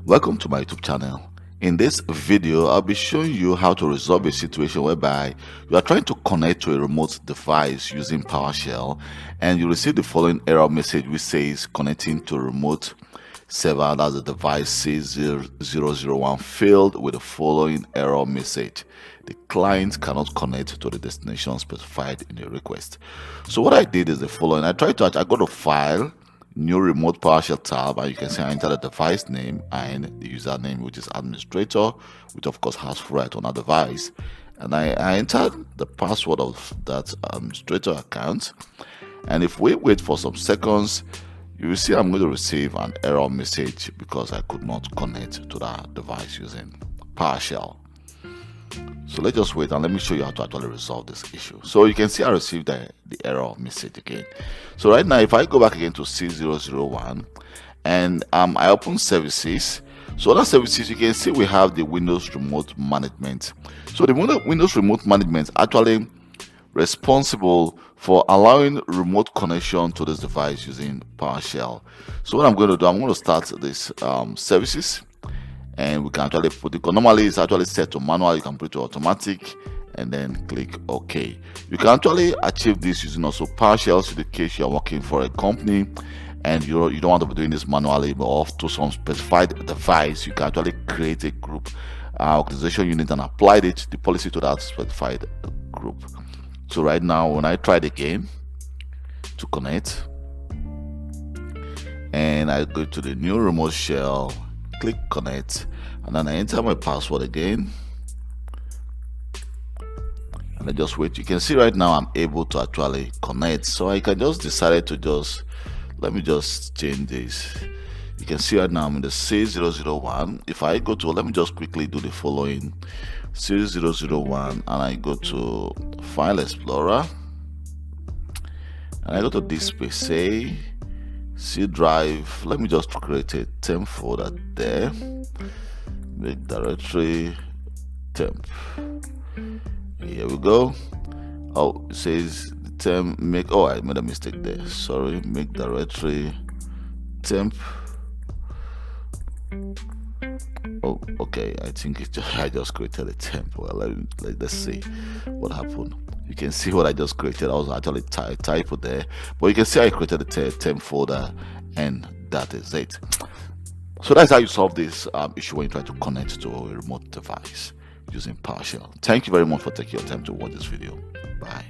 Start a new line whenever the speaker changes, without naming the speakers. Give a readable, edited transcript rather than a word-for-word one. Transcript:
Welcome to my YouTube channel. In this video, I'll be showing you how to resolve a situation whereby you are trying to connect to a remote device using PowerShell and you receive the following error message which says connecting to a remote server, that's the device C001 failed with the following error message. The client cannot connect to the destination specified in the request. So what I did is the following. I go to File, New Remote PowerShell tab, and you can see I enter the device name and the username, which is administrator, which of course has full right on our device, and I entered the password of that administrator account. And if we wait for some seconds, you will see I'm going to receive an error message because I could not connect to that device using PowerShell. So let's just wait and let me show you how to actually resolve this issue. So you can see I received the error message again. So right now, if I go back again to C001 and I open services, so other services, you can see we have the Windows Remote Management. So the Windows Remote Management is actually responsible for allowing remote connection to this device using PowerShell. So what I'm going to do, I'm going to start this services. And we can actually put it, normally it's actually set to manual, you can put it to automatic and then click OK. You can actually achieve this using also PowerShell, so in the case you're working for a company and you don't want to be doing this manually, but off to some specified device, you can actually create a group, organization unit, and apply the policy to that specified group. So right now, when I tried again to connect, and I go to the new remote shell, click connect, and then I enter my password again, and I just wait. You can see right now I'm able to actually connect, so I can just decide to let me just change this. You can see right now I'm in the C001. If I go to, let me just quickly do the following. C001, and I go to File Explorer, and I go to Display, say C drive. Let me just create a temp folder there, make directory temp. Here we go. Oh, it says the temp make, oh, I made a mistake there, sorry, make directory temp. Oh, okay, I think I just created a temp. Well, let's see what happened. You can see what I just created. I was actually typo there, but you can see I created a temp folder, and that is it. So that's how you solve this issue when you try to connect to a remote device using PowerShell. Thank you very much for taking your time to watch this video. Bye.